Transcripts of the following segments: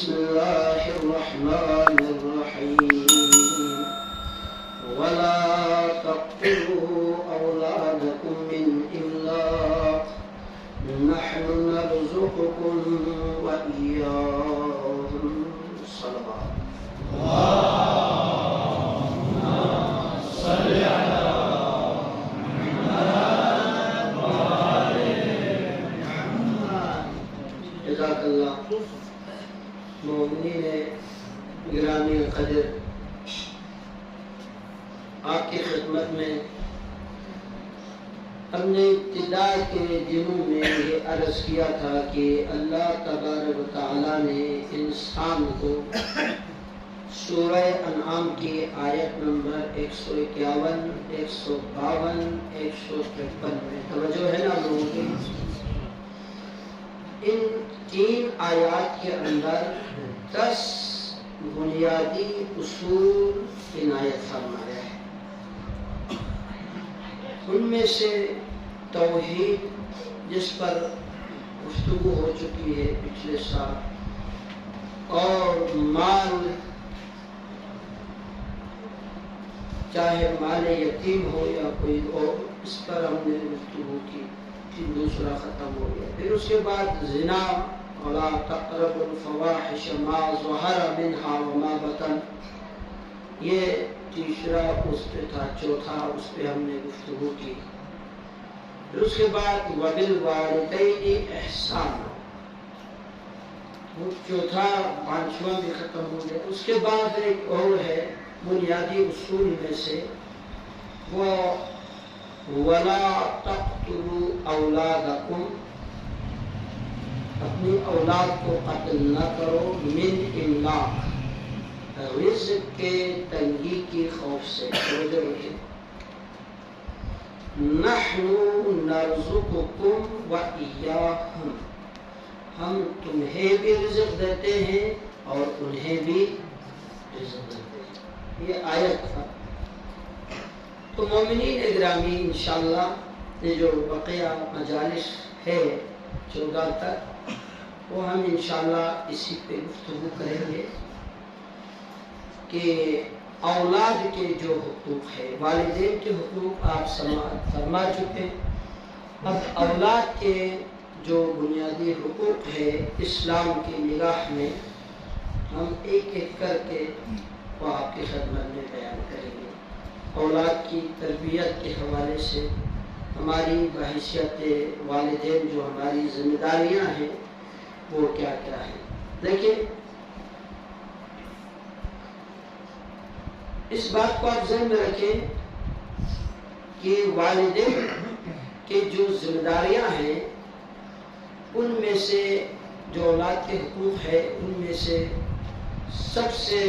بسم الله الرحمن الرحيم ولا تقتلوا أولادكم من إملاق نحن نرزقكم وإياهم صلوات اللهم صل على محمد وآل محمد جزاك الله مومنین گرامی قدر، آپ کی خدمت میں ہم نے ابتدا کے دنوں میں یہ عرض کیا تھا کہ اللہ تبارک و تعالیٰ نے انسان کو سورہ انعام کی آیت نمبر 151، 152، 153 میں توجہ ہے نا لوگوں کی؟ ان 3 آیات کے اندر 10 بنیادی اصول عنایت فرمایا ہے۔ ان میں سے توحید، جس پر گفتگو ہو چکی ہے پچھلے سال، اور مال، چاہے مال یتیم ہو یا کوئی اور، اس پر ہم نے گفتگو کی، دوسرا ختم ہو گیا۔ پھر اس کے بعد زنا، وَلَا تَقْرَبُوا الْفَوَاحِشَ مَا ظَهَرَ مِنْهَا وَمَا بَطَنَ، یہ تیسرا اس پہ تھا، چوتھا اس پہ ہم نے گفتگو کی۔ پھر اس کے بعد وَبِالْوَالِدَيْنِ إِحْسَانًا، وہ چوتھا، پانچواں بھی ختم ہو گیا۔ اس کے بعد ایک اور ہے بنیادی اصول میں سے، وہ وَلَا تَقْتُلُوا أَوْلَادَكُمْ، اپنی اولاد کو قتل نہ کرو، من املاق، رزق کے تنگی کی خوف سے۔ نحن نرزقکم وإیاہم، ہم تمہیں بھی رزق دیتے ہیں اور انہیں بھی رزق دیتے ہیں۔ یہ آیت تھا۔ تو مومنین گرامی، انشاءاللہ یہ جو بقیہ مجالس ہے 14 تک، وہ ہم انشاءاللہ اسی پہ گفتگو کریں گے کہ اولاد کے جو حقوق ہے، والدین کے حقوق آپ فرما چکے، اب اولاد کے جو بنیادی حقوق ہے اسلام کی نگاہ میں، ہم ایک ایک کر کے وہ آپ کی خدمت میں بیان کریں گے۔ اولاد کی تربیت کے حوالے سے ہماری بحیثیت والدین جو ہماری ذمہ داریاں ہیں وہ کیا کیا ہے۔ دیکھیں، اس بات کو آپ ذہن میں رکھیں کہ والدین کے جو ذمہ داریاں ہیں، ان میں سے جو اولاد کے حقوق ہے، ان میں سے سب سے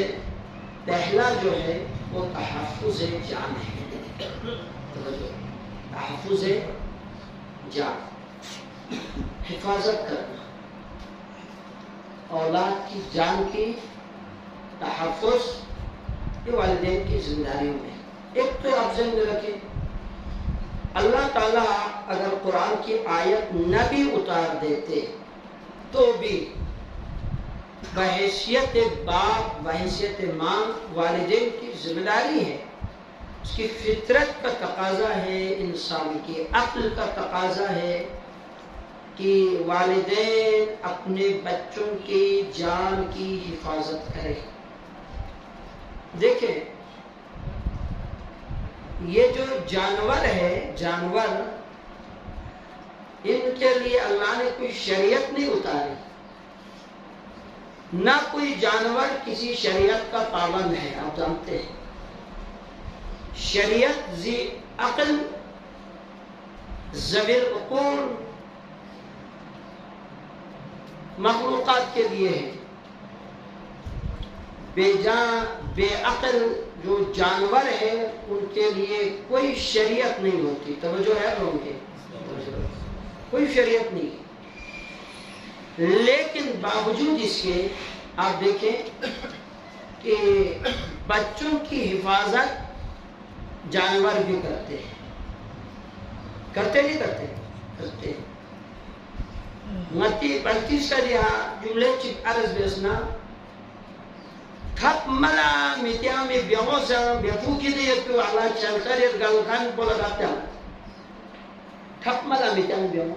پہلا جو ہے وہ تحفظ جان ہے۔ تحفظ جان، حفاظت کرنا، اولاد کی جان کی تحفظ، یہ والدین کی ذمہ داریوں میں۔ ایک تو آپ ذہن میں رکھیں، اللہ تعالیٰ اگر قرآن کی آیت نہ بھی اتار دیتے تو بھی بحیثیت باپ، بحیثیت ماں، والدین کی ذمہ داری ہے۔ اس کی فطرت کا تقاضا ہے، انسان کی عقل کا تقاضا ہے کہ والدین اپنے بچوں کی جان کی حفاظت کریں۔ دیکھیں، یہ جو جانور ہے، جانور، ان کے لیے اللہ نے کوئی شریعت نہیں اتاری، نہ کوئی جانور کسی شریعت کا پابند ہے۔ آپ جانتے ہیں شریعت ذی عقل، ذوی العقول مخلوقات کے لیے ہے، بے جان، بے عقل جو جانور ہے ان کے لیے کوئی شریعت نہیں ہوتی۔ توجہ ہے لوگوں کے؟ کوئی شریعت نہیں۔ لیکن باوجود اس کے آپ دیکھیں کہ بچوں کی حفاظت جانور بھی کرتے ہیں، کرتے نہیں کرتے؟ کرتے ہیں۔ ngati balti sadia jumle chik aras besna khap mala mitiami biamosa biafuki de tu ala chaltarir galkan bola gatta khap mala mitiami biamo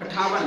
58,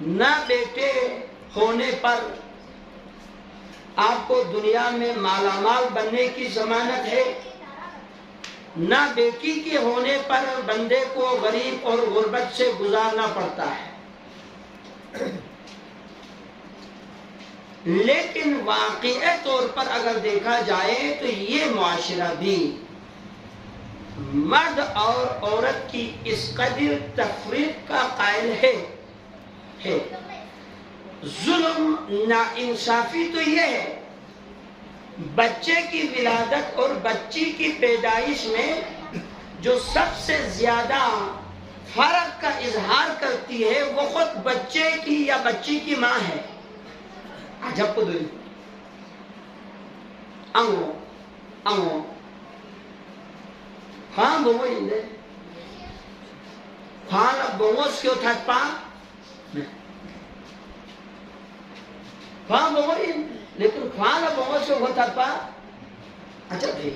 نہ بیٹے ہونے پر آپ کو دنیا میں مالا مال بننے کی ضمانت ہے، نہ بیٹی کے ہونے پر بندے کو غریب اور غربت سے گزارنا پڑتا ہے۔ لیکن واقعی طور پر اگر دیکھا جائے تو یہ معاشرہ بھی مرد اور عورت کی اس قدر تفریق کا قائل ہے۔ ظلم ناانصافی تو یہ ہے، بچے کی ولادت اور بچی کی پیدائش میں جو سب سے زیادہ فرق کا اظہار کرتی ہے وہ خود بچے کی یا بچی کی ماں ہے۔ عجب کو دوئی انگو خواہاں بہو اندے خواہاں بہو اس کیوں تھا پا خواہاں بہو اندے لیکن خواہاں بہو سے ہوتا پا عجب ہے۔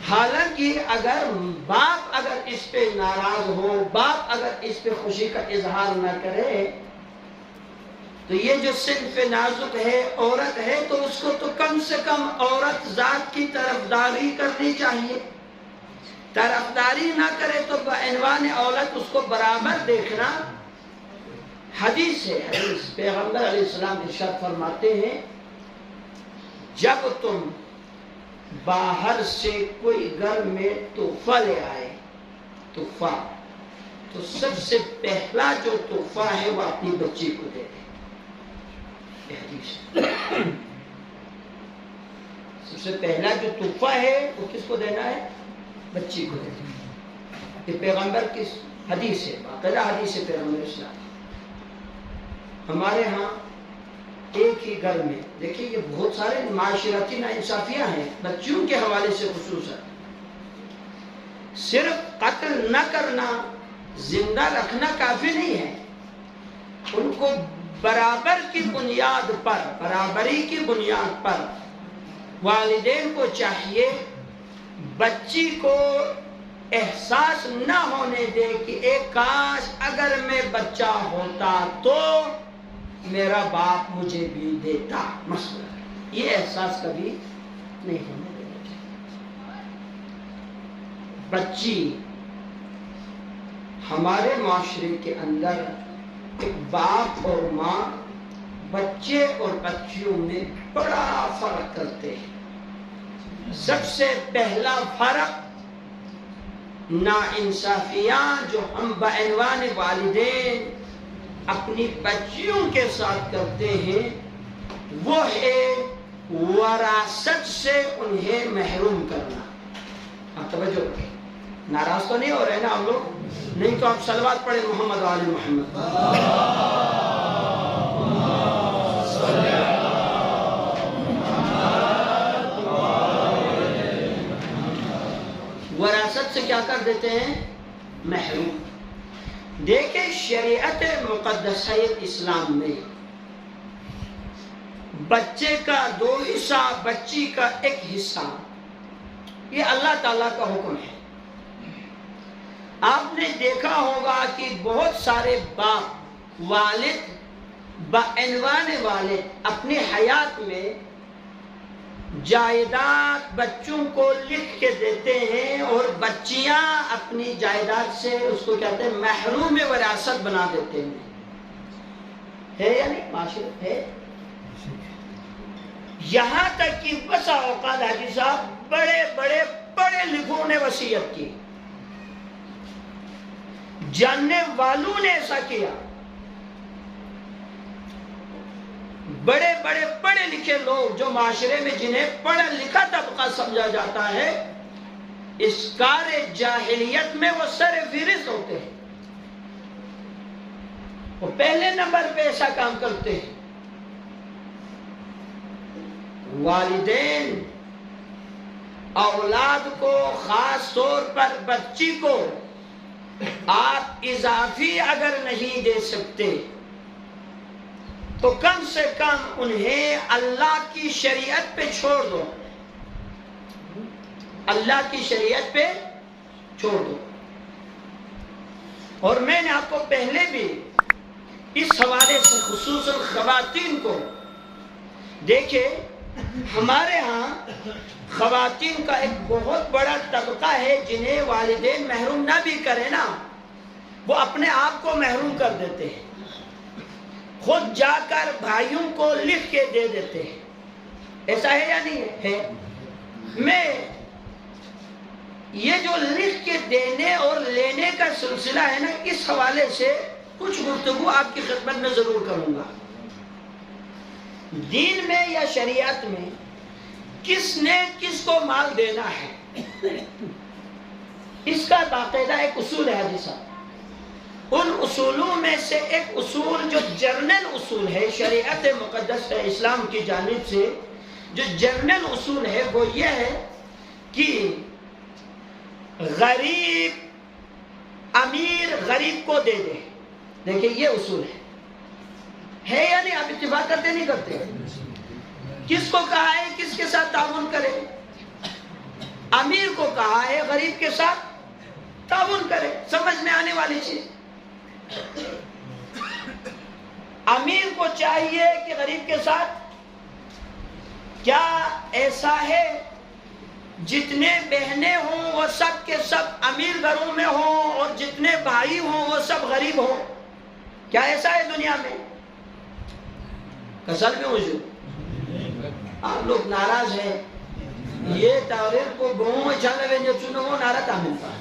حالانکہ اگر باپ اگر اس پہ ناراض ہو، باپ اگر اس پہ خوشی کا اظہار نہ کرے تو یہ جو صنف نازک ہے، عورت ہے، تو اس کو تو کم سے کم عورت ذات کی طرفداری کرنی چاہیے۔ طرفداری نہ کرے تو بعنوان اولت اس کو برابر دیکھنا حدیث ہے۔ حدیث پیغمبر علیہ السلام ارشاد فرماتے ہیں جب تم باہر سے کوئی گھر میں تحفہ لے آئے، تحفہ تو سب سے پہلا جو تحفہ ہے وہ اپنی بچی کو دے دے۔ سب سے پہلا جو تحفہ ہے وہ کس کو دینا ہے؟ بچی کو دینا۔ یہ پیغمبر کی حدیث ہے، باقاعدہ حدیث ہے پیغمبر اسلام۔ ہمارے ہاں ایک ہی گھر میں دیکھیے یہ بہت سارے معاشرتی ناانصافیاں ہیں بچیوں کے حوالے سے، خصوصاً صرف قتل نہ کرنا، زندہ رکھنا کافی نہیں ہے، ان کو برابر کی بنیاد پر، برابری کی بنیاد پر والدین کو چاہیے بچی کو احساس نہ ہونے دے کہ ایک کاش اگر میں بچہ ہوتا تو میرا باپ مجھے بھی دیتا، مثلا یہ احساس کبھی نہیں ہونے دینا چاہیے۔ بچی ہمارے معاشرے کے اندر ایک باپ اور ماں بچے اور بچیوں میں بڑا فرق کرتے ہیں۔ سب سے پہلا فرق ناانصافیاں جو ہم بعنوان والدین اپنی بچیوں کے ساتھ کرتے ہیں وہ ہے وراثت سے انہیں محروم کرنا۔ آپ توجہ رکھیں، ناراض تو نہیں ہو رہے نا ہم لوگ؟ نہیں تو آپ صلوات پڑھیں محمد و آل محمد۔ وراثت سے کیا کر دیتے ہیں؟ محروم۔ دیکھیں شریعت مقدسہ اسلام میں بچے کا 2 حصہ، بچی کا 1 حصہ، یہ اللہ تعالیٰ کا حکم ہے۔ آپ نے دیکھا ہوگا کہ بہت سارے باپ، والد بعنوان والد اپنی حیات میں جائیداد بچوں کو لکھ کے دیتے ہیں اور بچیاں اپنی جائیداد سے اس کو کہتے ہیں محروم وراثت بنا دیتے ہیں۔ ہے یا نہیں؟ معاشرت ہے۔ یہاں تک کہ بسا اوقات حاجی صاحب بڑے بڑے پڑھے لکھوں نے وصیت کی، جاننے والوں نے ایسا کیا، بڑے بڑے پڑھے لکھے لوگ جو معاشرے میں جنہیں پڑھا لکھا طبقہ سمجھا جاتا ہے، اس کار جاہلیت میں وہ سر فہرست ہوتے ہیں، وہ پہلے نمبر پہ ایسا کام کرتے ہیں۔ والدین اولاد کو، خاص طور پر بچی کو آپ اضافی اگر نہیں دے سکتے تو کم سے کم انہیں اللہ کی شریعت پہ چھوڑ دو، اللہ کی شریعت پہ چھوڑ دو۔ اور میں نے آپ کو پہلے بھی اس حوالے سے خصوصاً خواتین کو دیکھے، ہمارے ہاں خواتین کا ایک بہت بڑا طبقہ ہے جنہیں والدین محروم نہ بھی کرے نا، وہ اپنے آپ کو محروم کر دیتے ہیں، خود جا کر بھائیوں کو لکھ کے دے دیتے ہیں۔ ایسا ہے یا نہیں ہے؟ میں یہ جو لکھ کے دینے اور لینے کا سلسلہ ہے نا، اس حوالے سے کچھ گفتگو آپ کی خدمت میں ضرور کروں گا۔ دین میں یا شریعت میں کس نے کس کو مال دینا ہے، اس کا باقاعدہ ایک اصول ہے حاجی صاحب۔ ان اصولوں میں سے ایک اصول جو جنرل اصول ہے، شریعت مقدس ہے اسلام کی جانب سے جو جنرل اصول ہے، وہ یہ ہے کہ غریب امیر غریب کو دے دے۔ دیکھیں یہ اصول ہے یا نہیں؟ آپ اتفاق کرتے نہیں کرتے؟ کس کو کہا ہے کس کے ساتھ تعاون کرے؟ امیر کو کہا ہے غریب کے ساتھ تعاون کرے۔ سمجھ میں آنے والی چیز، امیر کو چاہیے کہ غریب کے ساتھ، کیا ایسا ہے جتنے بہنیں ہوں وہ سب کے سب امیر گھروں میں ہوں اور جتنے بھائی ہوں وہ سب غریب ہوں؟ کیا ایسا ہے دنیا میں؟ کسل میں موجود؟ آپ لوگ ناراض ہیں، یہ تاریخ کو گھوموں میں چلے ہوئے جو چنو وہ نعرہ تعمل کا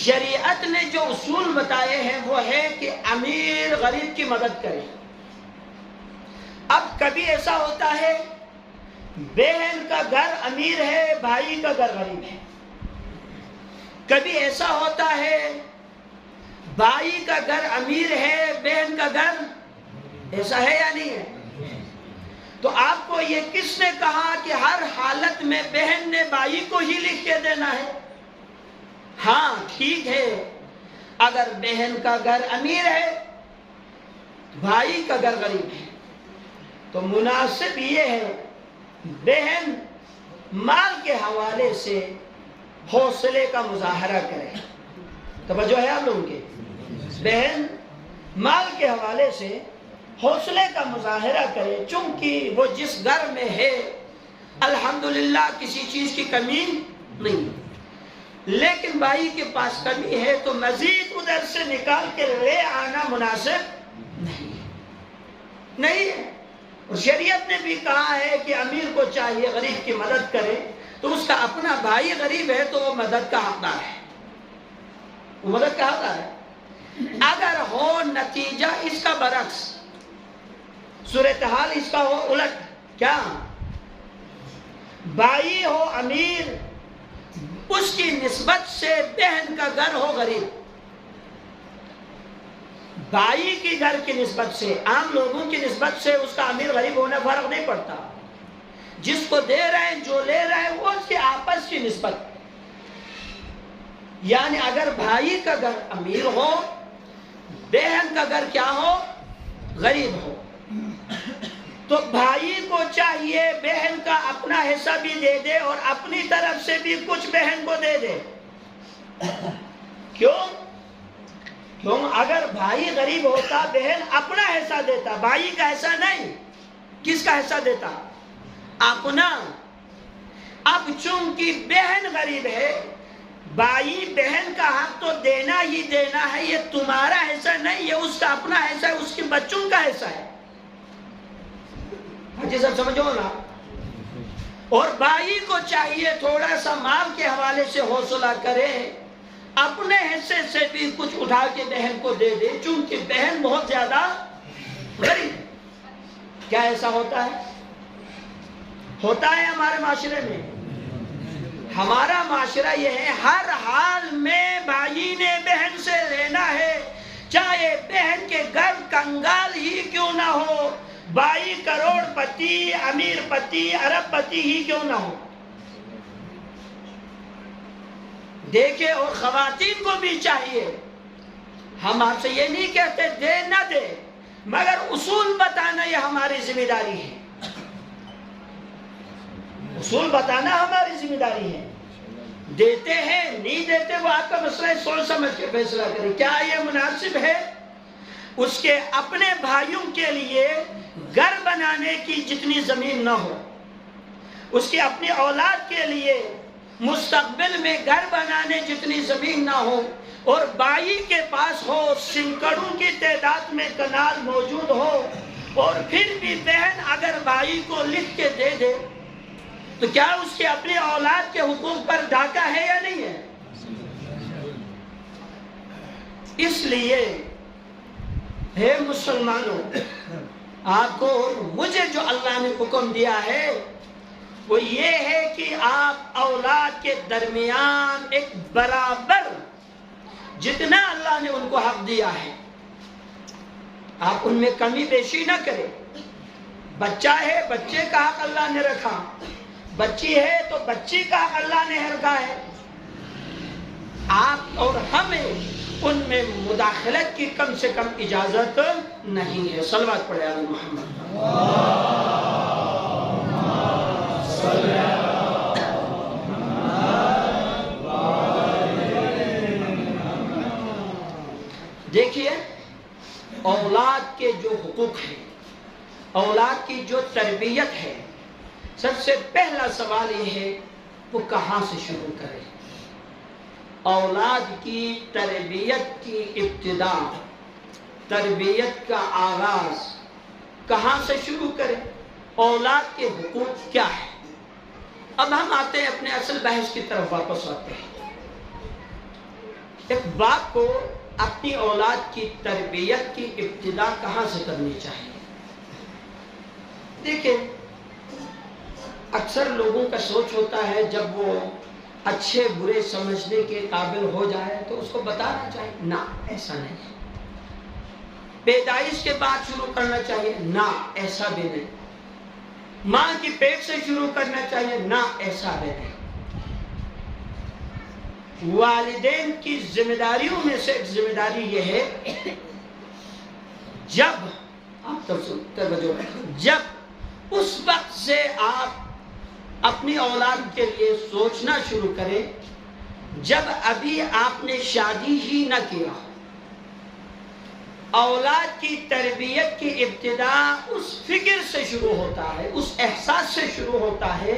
شریعت نے جو اصول بتائے ہیں وہ ہے کہ امیر غریب کی مدد کرے۔ اب کبھی ایسا ہوتا ہے بہن کا گھر امیر ہے بھائی کا گھر غریب ہے، کبھی ایسا ہوتا ہے بھائی کا گھر امیر ہے بہن کا گھر، ایسا ہے یا نہیں ہے؟ تو آپ کو یہ کس نے کہا کہ ہر حالت میں بہن نے بھائی کو ہی لکھ کے دینا ہے؟ ہاں ٹھیک ہے، اگر بہن کا گھر امیر ہے بھائی کا گھر غریب ہے تو مناسب یہ ہے بہن مال کے حوالے سے حوصلے کا مظاہرہ کرے۔ توجہ ہے آپ لوگوں کے؟ بہن مال کے حوالے سے حوصلے کا مظاہرہ کرے، چونکہ وہ جس گھر میں ہے الحمدللہ کسی چیز کی کمی نہیں، لیکن بھائی کے پاس کمی ہے تو مزید ادھر سے نکال کے لے آنا مناسب نہیں ہے۔ اور شریعت نے بھی کہا ہے کہ امیر کو چاہیے غریب کی مدد کرے، تو اس کا اپنا بھائی غریب ہے تو وہ مدد کا حقدار ہے، وہ مدد کا حقدار ہے۔ اگر ہو نتیجہ اس کا برعکس، صورتحال اس کا ہو الٹ، کیا بھائی ہو امیر اس کی نسبت سے بہن کا گھر ہو غریب، بھائی کی گھر کی نسبت سے عام لوگوں کی نسبت سے اس کا امیر غریب ہونا فرق نہیں پڑتا، جس کو دے رہے ہیں جو لے رہے ہیں وہ اس کے آپس کی نسبت، یعنی اگر بھائی کا گھر امیر ہو بہن کا گھر کیا ہو غریب ہو تو بھائی کو چاہیے بہن کا اپنا حصہ بھی دے دے اور اپنی طرف سے بھی کچھ بہن کو دے دے۔ کیوں؟ اگر بھائی غریب ہوتا بہن اپنا حصہ دیتا، بھائی کا حصہ نہیں، کس کا حصہ دیتا؟ اپنا۔ اب چونکہ بہن غریب ہے، بھائی بہن کا حق تو دینا ہی دینا ہے، یہ تمہارا حصہ نہیں، یہ اس کا اپنا حصہ ہے، اس کے بچوں کا حصہ ہے۔ حاجی صاحب سمجھو نا؟ اور بھائی کو چاہیے تھوڑا سا مال کے حوالے سے حوصلہ کرے، اپنے حصے سے بھی کچھ اٹھا کے بہن کو دے دے، چونکہ بہن بہت زیادہ غریب ہے۔ کیا ایسا ہوتا ہے؟ ہوتا ہے ہمارے معاشرے میں؟ ہمارا معاشرہ یہ ہے ہر حال میں بھائی نے بہن سے لینا ہے، چاہے بہن کے گھر کنگال ہی کیوں نہ ہو، بھائی کروڑ پتی امیر پتی ارب پتی ہی کیوں نہ ہو۔ دیکھے، اور خواتین کو بھی چاہیے، ہم آپ سے یہ نہیں کہتے دے نہ دے، مگر اصول بتانا یہ ہماری ذمہ داری ہے، اصول بتانا ہماری ذمہ داری ہے۔ دیتے ہیں نہیں دیتے وہ آپ کا مسئلہ ہے، سوچ سمجھ کے فیصلہ کریں کیا یہ مناسب ہے۔ اس کے اپنے بھائیوں کے لیے گھر بنانے کی جتنی زمین نہ ہو، اس کی اپنی اولاد کے لیے مستقبل میں گھر بنانے جتنی زمین نہ ہو، اور بھائی کے پاس ہو سینکڑوں کی تعداد میں کنال موجود ہو، اور پھر بھی بہن اگر بھائی کو لکھ کے دے دے تو کیا اس کے اپنی اولاد کے حقوق پر ڈاکہ ہے یا نہیں ہے؟ اس لیے ہے مسلمانوں، آپ کو مجھے جو اللہ نے حکم دیا ہے وہ یہ ہے کہ آپ اولاد کے درمیان ایک برابر جتنا اللہ نے ان کو حق دیا ہے آپ ان میں کمی بیشی نہ کریں۔ بچہ ہے بچے کا حق اللہ نے رکھا، بچی ہے تو بچی کا حق اللہ نے رکھا ہے، آپ اور ہمیں ان میں مداخلت کی کم سے کم اجازت نہیں ہے۔ صلوات پڑھے علی محمد۔ دیکھیے اولاد کے جو حقوق ہیں، اولاد کی جو تربیت ہے، سب سے پہلا سوال یہ ہے وہ کہاں سے شروع کرے؟ اولاد کی تربیت کی ابتدا، تربیت کا آغاز کہاں سے شروع کرے؟ اولاد کے حقوق کیا ہے؟ اب ہم آتے ہیں اپنے اصل بحث کی طرف واپس آتے ہیں۔ ایک باپ کو اپنی اولاد کی تربیت کی ابتدا کہاں سے کرنی چاہیے؟ دیکھیں اکثر لوگوں کا سوچ ہوتا ہے جب وہ اچھے برے سمجھنے کے قابل ہو جائے تو اس کو بتانا چاہیے، نہ ایسا نہیں۔ پیدائش کے بعد شروع کرنا چاہیے، نہ ایسا بھی نہیں۔ ماں کی پیٹ سے شروع کرنا چاہیے، نہ ایسا بھی نہیں۔ والدین کی ذمہ داریوں میں سے ایک ذمہ داری یہ ہے جب آپ جب اس وقت سے آپ اپنی اولاد کے لیے سوچنا شروع کریں جب ابھی آپ نے شادی ہی نہ کیا۔ اولاد کی تربیت کی ابتدا اس فکر سے شروع ہوتا ہے، اس احساس سے شروع ہوتا ہے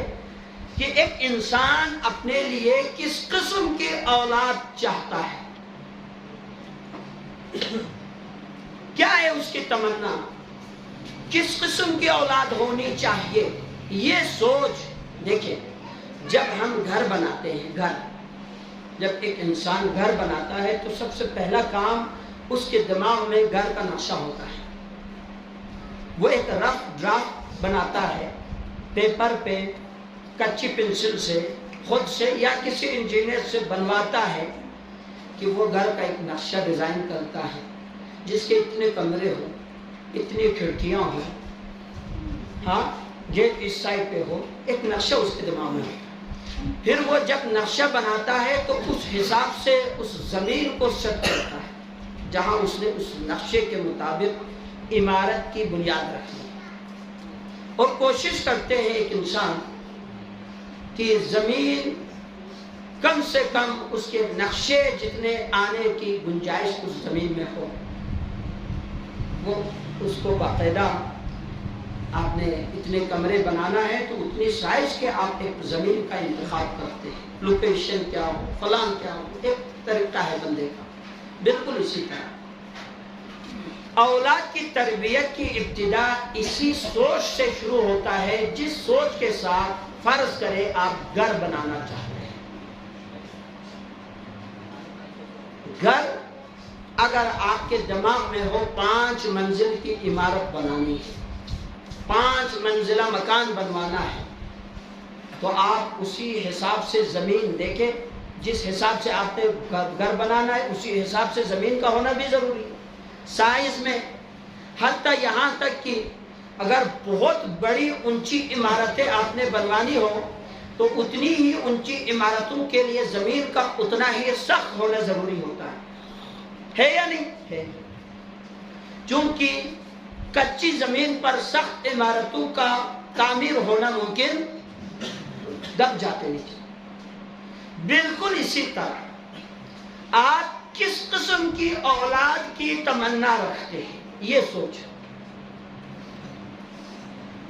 کہ ایک انسان اپنے لیے کس قسم کی اولاد چاہتا ہے، کیا ہے اس کی تمنا، کس قسم کی اولاد ہونی چاہیے۔ یہ سوچ دیکھیں جب ہم گھر بناتے ہیں، جب ایک انسان گھر بناتا ہے تو سب سے پہلا کام اس کے دماغ میں گھر کا نقشہ ہوتا ہے۔ وہ ایک رف ڈرافٹ بناتا ہے پیپر پہ، کچی پنسل سے، خود سے یا کسی انجینئر سے بنواتا ہے کہ وہ گھر کا ایک نقشہ ڈیزائن کرتا ہے جس کے اتنے کمرے ہوں، اتنی کھڑکیاں ہوں، ہاں گیٹ اس سائڈ پہ ہو، ایک نقشہ اس کے دماغ میں ہے۔ پھر وہ جب نقشہ بناتا ہے تو اس حساب سے اس زمین کو سیٹ کرتا ہے جہاں اس نے اس نقشے کے مطابق عمارت کی بنیاد رکھی ہے، اور کوشش کرتے ہیں ایک انسان کہ زمین کم سے کم اس کے نقشے جتنے آنے کی گنجائش اس زمین میں ہو، وہ اس کو باقاعدہ آپ نے اتنے کمرے بنانا ہے تو اتنی سائز کے آپ ایک زمین کا انتخاب کرتے ہیں، لوکیشن کیا ہو، فلان کیا ہو، ایک طریقہ ہے بندے کا۔ بالکل اسی طرح اولاد کی تربیت کی ابتدا اسی سوچ سے شروع ہوتا ہے جس سوچ کے ساتھ فرض کرے آپ گھر بنانا چاہتے ہیں۔ گھر اگر آپ کے دماغ میں ہو 5 منزل کی عمارت بنانی ہے، 5 منزلہ مکان بنوانا ہے، تو آپ اسی حساب سے زمین دیکھیں، جس حساب سے آپ نے گھر بنانا ہے اسی حساب سے زمین کا ہونا بھی ضروری ہے، سائز میں، حتیٰ یہاں تک کہ اگر بہت بڑی اونچی عمارتیں آپ نے بنوانی ہو تو اتنی ہی اونچی عمارتوں کے لیے زمین کا اتنا ہی سخت ہونا ضروری ہوتا ہے یا نہیں ہے؟ چونکہ کچی زمین پر سخت عمارتوں کا تعمیر ہونا ممکن، دب جاتے نیچے۔ بالکل اسی طرح آپ کس قسم کی اولاد کی تمنا رکھتے ہیں، یہ سوچ۔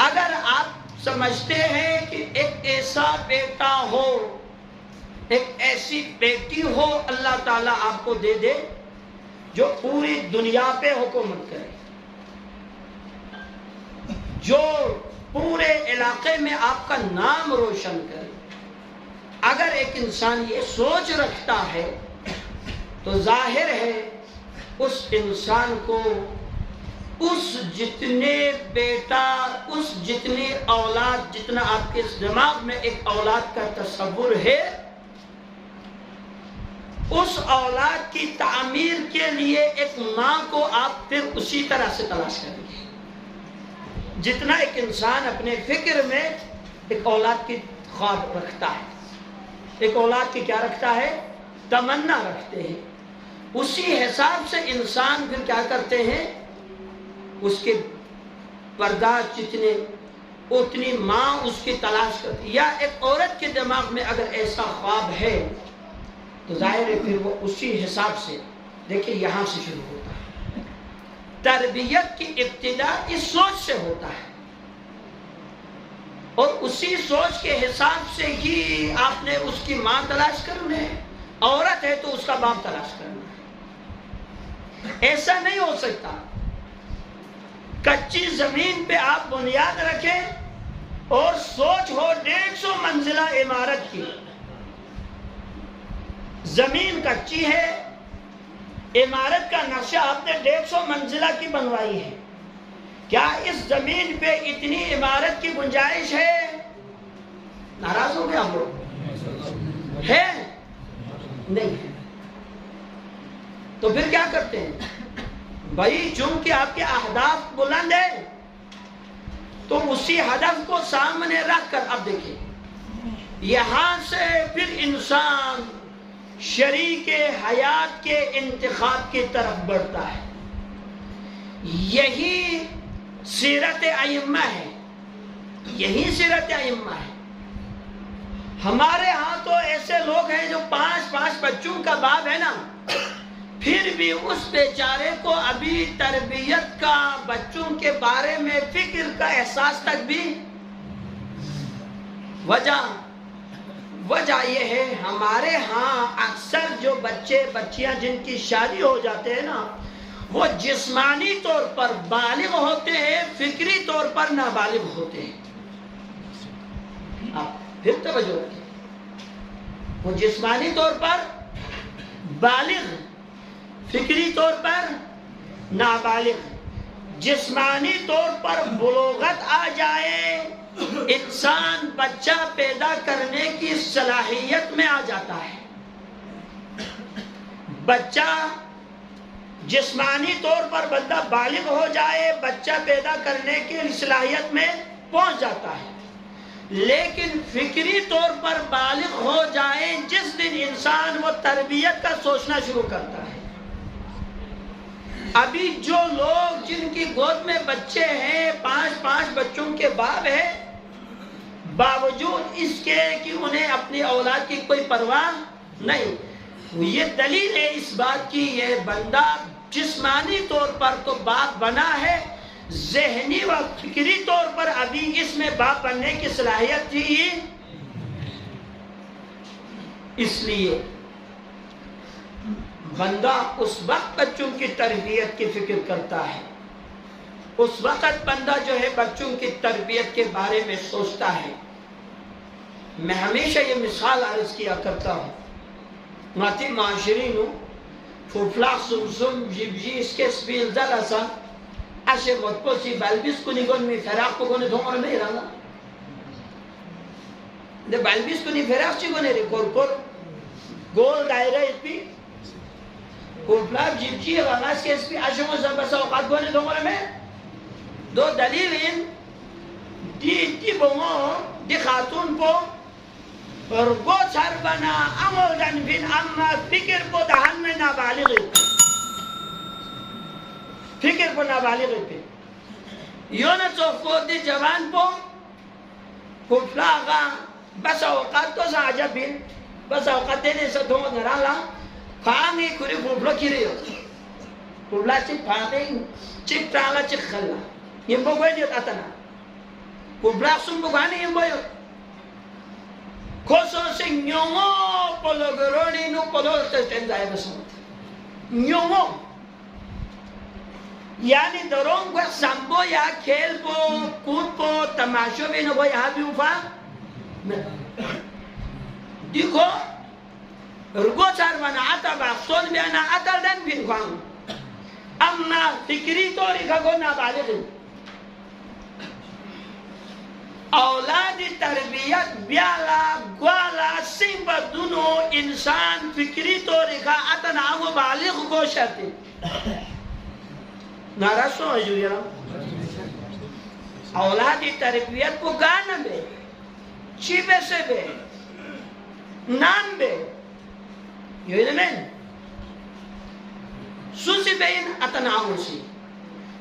اگر آپ سمجھتے ہیں کہ ایک ایسا بیٹا ہو، ایک ایسی بیٹی ہو اللہ تعالیٰ آپ کو دے دے جو پوری دنیا پہ حکومت کرے، جو پورے علاقے میں آپ کا نام روشن کرے، اگر ایک انسان یہ سوچ رکھتا ہے تو ظاہر ہے اس انسان کو اس جتنے بیٹا، اس جتنی اولاد، جتنا آپ کے دماغ میں ایک اولاد کا تصور ہے، اس اولاد کی تعمیر کے لیے ایک ماں کو آپ پھر اسی طرح سے تلاش کریں گے جتنا ایک انسان اپنے فکر میں ایک اولاد کی خواب رکھتا ہے، ایک اولاد کی کیا رکھتا ہے، تمنا رکھتے ہیں۔ اسی حساب سے انسان پھر کیا کرتے ہیں، اس کے برداشت جتنے اتنی ماں اس کی تلاش کرتی۔ یا ایک عورت کے دماغ میں اگر ایسا خواب ہے تو ظاہر ہے پھر وہ اسی حساب سے، دیکھیں یہاں سے شروع ہوتا ہے۔ تربیت کی ابتدا اس سوچ سے ہوتا ہے، اور اسی سوچ کے حساب سے ہی آپ نے اس کی ماں تلاش کرنا ہے، عورت ہے تو اس کا باپ تلاش کرنا ہے۔ ایسا نہیں ہو سکتا کچی زمین پہ آپ بنیاد رکھیں اور سوچ ہو 150 منزلہ عمارت کی، زمین کچی ہے، عمارت کا نقشہ آپ نے 150 منزلہ کی بنوائی ہے، کیا اس زمین پہ اتنی عمارت کی گنجائش ہے؟ ناراض ہو گیا آپ لوگ؟ ہے؟ نہیں ہے۔ تو پھر کیا کرتے ہیں بھائی؟ چونکہ آپ کے اہداف بلند ہیں تو اسی ہدف کو سامنے رکھ کر اب دیکھیں، یہاں سے پھر انسان شریک حیات کے انتخاب کی طرف بڑھتا ہے۔ یہی سیرت ائمہ ہے، یہی سیرت ائمہ ہے۔ ہمارے ہاں تو ایسے لوگ ہیں جو 5 بچوں کا باپ ہے نا، پھر بھی اس بیچارے کو ابھی تربیت کا، بچوں کے بارے میں فکر کا احساس تک بھی۔ وجہ یہ ہے ہمارے ہاں اکثر جو بچے بچیاں جن کی شادی ہو جاتے ہیں نا، وہ جسمانی طور پر بالغ ہوتے ہیں، فکری طور پر نابالغ ہوتے ہیں۔ آپ پھر توجہ رکھیں، وہ جسمانی طور پر بالغ، فکری طور پر نابالغ۔ جسمانی طور پر بلوغت آ جائے، انسان بچہ پیدا کرنے کی صلاحیت میں آ جاتا ہے۔ بچہ جسمانی طور پر بندہ بالغ ہو جائے، بچہ پیدا کرنے کی صلاحیت میں پہنچ جاتا ہے، لیکن فکری طور پر بالغ ہو جائے جس دن انسان وہ تربیت کا سوچنا شروع کرتا ہے۔ ابھی جو لوگ جن کی گود میں بچے ہیں، 5 بچوں کے باپ ہیں، باوجود اس کے کہ انہیں اپنی اولاد کی کوئی پرواہ نہیں، یہ دلیل ہے اس بات کی یہ بندہ جسمانی طور پر تو باپ بنا ہے، ذہنی و فکری طور پر ابھی اس میں باپ بننے کی صلاحیت تھی۔ اس لیے بندہ اس وقت بچوں کی تربیت کی فکر کرتا ہے، اس وقت بندہ جو ہے بچوں کی تربیت کے بارے میں سوچتا ہے۔ میں ہمیشہ یہ مثال عرض کیا کرتا ہوں، ماتی معاشرینو فوفلاق سمسم جیبجی اس کے سپیل زلسا اشے مدپوسی بلبیس کنی گون می فراق کو گونی دھومر میں رہا دے بلبیس کنی فراق چی گونی رہی کور گول دائرہ اس پی فوفلاق جیبجی غناس کے اس پی اشے مدپوسی اوقات گونی دھومر میں دو دلیل ان دی بونگو دی خاتون پو اور گو سر بنا امول دن بین اما فکر کو دہن میں نابالغ فکر کو نابالغ پہ یونا چوفو دی جوان پو فلاغا بس اوقات تو سا عجب بین بس اوقات دینے سا دو نرالا پانگی کری فوفلو کری ہو فوفلا چک پانگی چک ترالا چک خلا یمبو گوی دیت اتنا فوفلا سنبو گانی یمبو یو کوسو سے نیومو پولو گرونی نو پولو تشتن زائے بسمت نیومو یعنی درون کو سمبو یا کھیل پو کود پو تماشو بھی نبو یہاں بھی اوفا دیکھو رگو چار وانا آتا باقصون بیانا آتا دن بین خوان اما فکری طوری کا کو نابالغ اولاد تربیت بیالا گوالا سنبا دونو انسان فکری طوری کا آتا نامو بالغ کو شرطی نارسو ہے جو یرا اولادی تربیت کو گانا بے چی بے سے بے نام بے یو ایلمین سوسی بین اتناؤں سی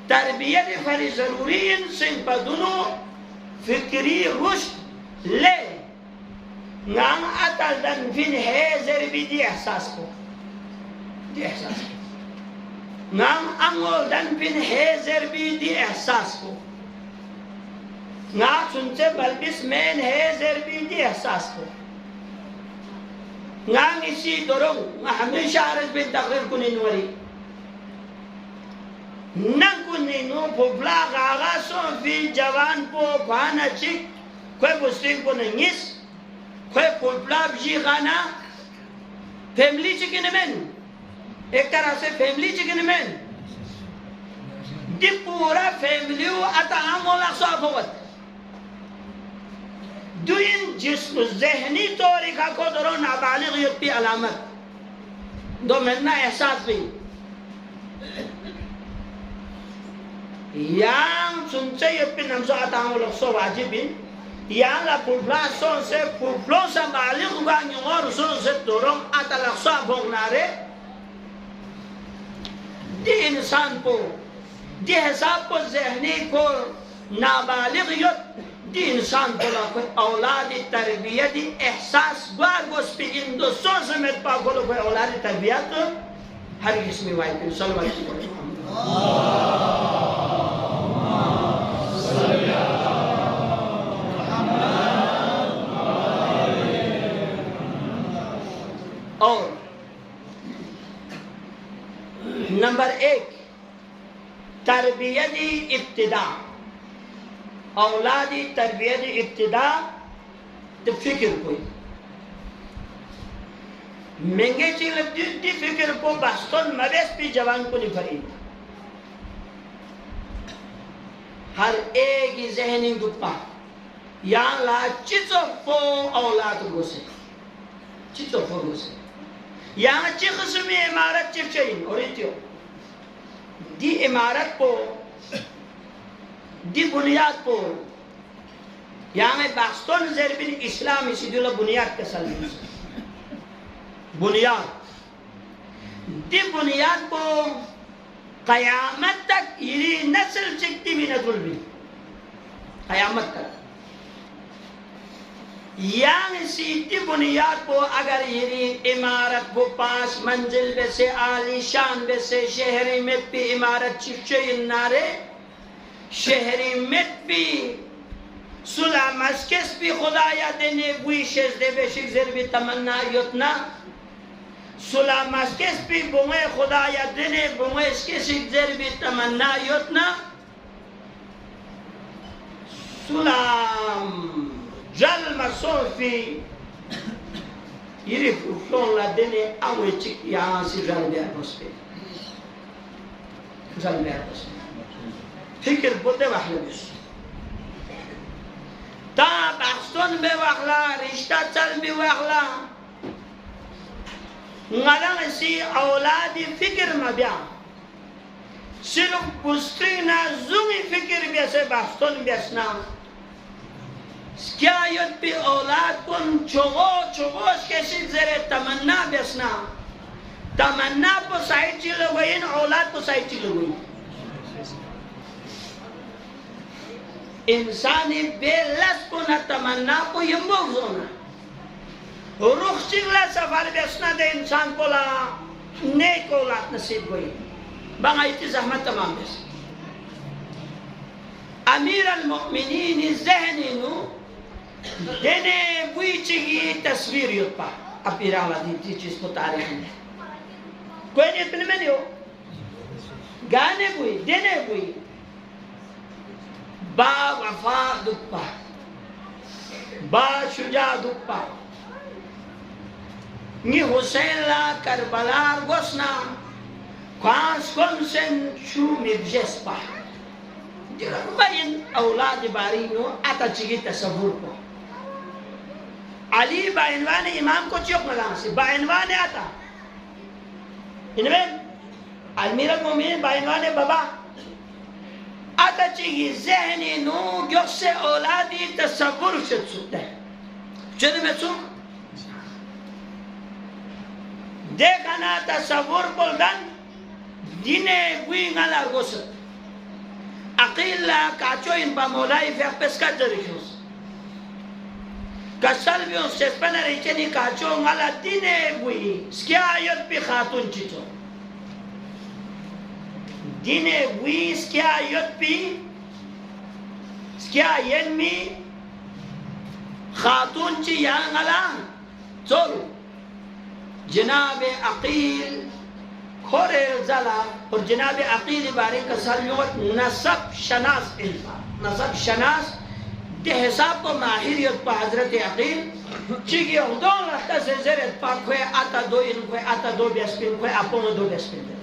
تربیت فری ضروری انسان پا دونو فکری رشد لے نام اتل دن فین حیزر بھی دی احساس کو دی احساس کو نام انگل دن پن حیزر بھی دی احساس کو نام سنچے بلبس مین حیزر بھی دی احساس کو نام اسی درنگ ہمیشہ عرض بھی تقریر کنین وری نن کنینو پھوپلا غاغا سو فی جوان پو کھانا چک کوئی بستنگ کو ننگیس کوئی پھوپلا بجی خانا فیملی چکن مین ایک طرح سے فیملی چکن میں دی پورا فیملیو اتعام والاقصاب ہوت دو ان جسم ذہنی طوریقہ کو درو نابالغیت پی علامت دو ملنا احساس بھی یام سنچے یہ پی نمسو اتعام والاقصاب واجب بھی یہاں لا پوپلا سون سے پوپلو سا بالغ گانی اور سون سے درو اتعام ہوگنارے دی انسان کو دی حساب کو ذہنی کو نابالغیت دی انسان کو لکھو اولاد تربیت احساس بار گوش پی اندو سو سمیت پا کھولو کوئی اولاد تربیت ہر اسمی وائی پی صلی اللہ علیہ وسلم اور نمبر 1 تربیتی ابتدا اولادی تربیتی ابتدا تو فکر کوئی مہنگے چیل دی فکر کو بستون مویس پی جوان کو نہیں فرید ہر ایک ذہنی گپا یہاں لا چیزو فو اولاد گو سے چیزو فو گو سے یہاں چی قسمی امارت چیف چاہین اور انتیو دی امارت کو دی بنیاد کو یہاں باستون زربین اسلام اسی دیولا بنیاد کے سلمی بنیاد دی بنیاد کو قیامت تک یہ نسل چکتی بھی نظر بھی قیامت تک یعنی سیدھی بنیاد کو اگر یہ امارت کو 5 منزل بے سے عالی شان بے سے شہری میں پی امارت چکچے نارے شہری میں پی صلح مسکس پی خدایا دینے بوئی شیز دے بے شکزر بھی تمنا یتنا صلح مسکس پی بوئے خدایا دینے بوئے اس کے شکزر بھی تمنا یتنا صلح جل مصوفی یری فلون لا دنے اوے چک یہاں سے جل بیا بستے جل بیا بستے فکر بودے وحلا بس تا بحثون بے وحلا رشتہ چل بے وحلا نگلن سی اولادی فکر مبیا صرف پسترینا زومی فکر بیسے بحثون بیسنا کیا یاد پی اولاد کن چوغوش کسی زیر تمنا بیسنا تمنا پو سائٹ چی لگوئی اولاد پو سائٹ چی لگوئی انسانی بیلس کو نہ تمنا کو یمبوگ زونا روح چگلا سفر بیسنا دے انسان کو لا نیک اولاد نصیب ہوئی بغایتی زحمت تمام بیس امیر المؤمنین ذہنی نو دینے بوئی چگی تصویر یوت پا اپیر آلہ دی چیز کو تاریخ میں کوئی نیت پنے میں نہیں ہو گانے بوئی دینے بوئی با وفا دپا با شجاع دپا نی حسین لا کربلار گوسنا خواس کم سن شو مبجس پا بین اولاد بارینو آتا چگی تصور کو علی با عنوان امام کو چیوک ملان سے با عنوان آتا انوین امیر المومنین با عنوان بابا آتا چیگی ذہنی نو گیوک سے اولادی تصور شد سکتا ہے چلی میں سو دیکھنا تصور بلدن دینے بوئی نالا گوست عقیل کاچو ان با مولائی فیق پس کا جرشوز کسل بیون سپن ریچنی کاچو نالا دینے بوئی سکیا آیت پی خاتون چیچو دینے بوئی سکیا آیت پی سکیا ینمی خاتون چی یا نالا چولو جناب عقیل کھورے زلا اور جناب عقیل بارے کا سلمیوت نصب شناس انسان نصب شناس دے حساب کو ماہریت پا حضرت عقیل چیگی اخدون رہتا سے زرد پا کوئی آتا دو ان کوئی آتا دو بیسپین کوئی اپونو دو بیسپین دے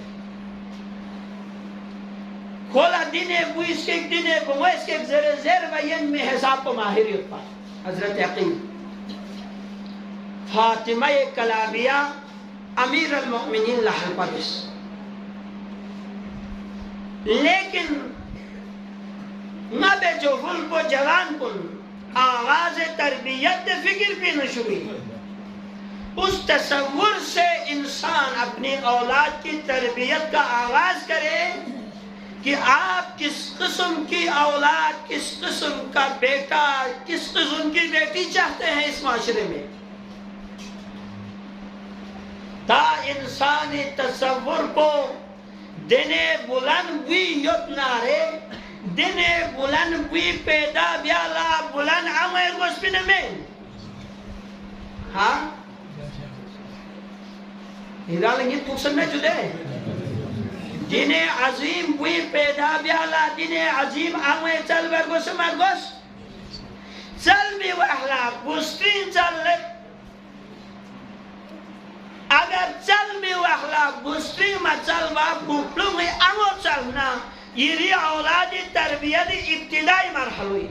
کھولا دینے بوئیس کے دینے بوئیس کے زر وین میں حساب کو ماہریت پا حضرت عقیل فاطمہ کلابیہ امیر المؤمنین لحل پاکس لیکن نبے جو فل کو جوان کن آغاز تربیت فکر پہ نشوئی اس تصور سے انسان اپنی اولاد کی تربیت کا آغاز کرے کہ آپ کس قسم کی اولاد کس قسم کا بیٹا کس قسم کی بیٹی چاہتے ہیں اس معاشرے میں تا انسانی تصور کو دینے بلند بھی یتنارے دینے بلند بھی پیدا بیالا بلند عمر گوشپن میں ہاں ہیرالنگی تکسن میں جدے دینے عظیم بھی پیدا بیالا دینے عظیم عمر چل برگوش مرگوش چل بھی و احلاق بسترین چل لے اگر چل بھی و اخلاق بستری ما چل با بپلو میں امو چلنا یہ اولاد تربیت ابتدائی مرحلوی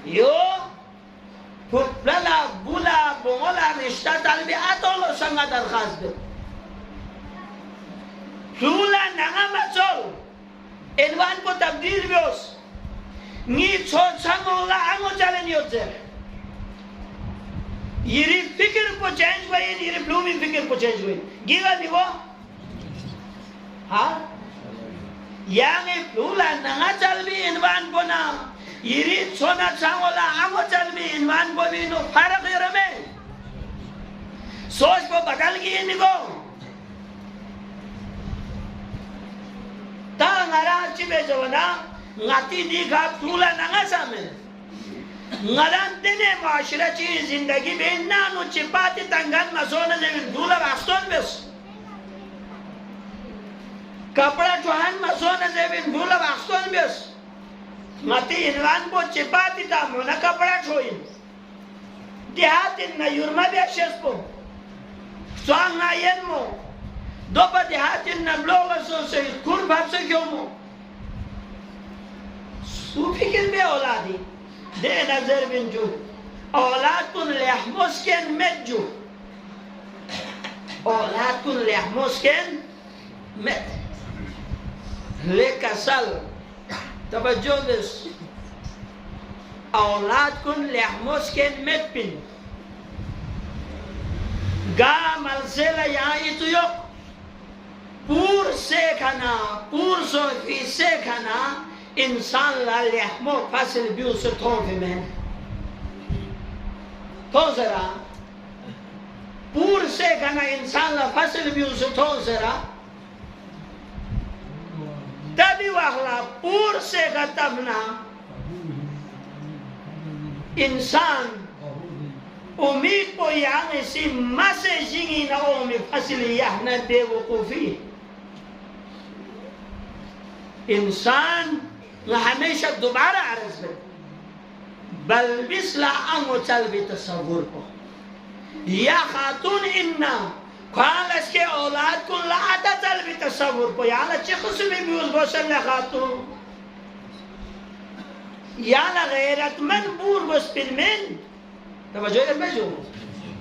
یو بپللا بولا بولا نشتا طالبی آتولو سنگا درخواست دے پلولا نگا مچول عنوان کو تبدیل بیوس نی چھوٹ سنگولا امو چلن یوت زیر یہ فکر کو چینج ہوئی یہ بلومی فکر کو چینج ہوئی گیلا نہیں وہ ہاں یعنی بلولا نگا چل بھی انوان کو نا یہ سونا چانگولا آنگو چل بھی انوان کو بھی نو فرق ہے رمے سوچ کو بدل گئی نگو تا نگا چی بے جونا ناتی دیکھا بلولا نگا سامن نگران دینے معاشرہ چی زندگی بے نانو چپاتی تنگان مسونا زمین دولا باستون بیس کپڑا چوہن مسونا زمین دولا باستون بیس ماتی انوان کو چپاتی تا مونا کپڑا چوہن دیہاتی نا یورما بیکشیس پو سوان نا ین مو دو پا دیہاتی نا بلوغا سو سے کور بھاب سے کیوں مو سو فکر بے اولادی دے نظر بن جو اولادکن لحمسکن مت جو اولادکن لحمسکن مت لکسل توجہ دس اولادکن لحمسکن مت پن گا ملسلہ یہاں ایتو یق پور سے کھنا پور سوفی سے کھنا انسان لا لحمو فصل بیو سے تھوفی میں تو ذرا پور سے گنا انسان لا فصل بیو سے تو ذرا تبی واخلا پور سے گتبنا انسان امید کو یعنی سی مسے جنگی نومی فصل یحنا بے وقوفی انسان ہمیشہ دوبارہ عرض ہے بل بسلا امو چل بھی تصور کو یا خاتون انا کھال اس کے اولاد کو لعدہ چل بھی تصور کو یا اللہ چی قسمی بیوز بوسن خاتون یا اللہ غیرت من بور بس پلمن توجہ بجو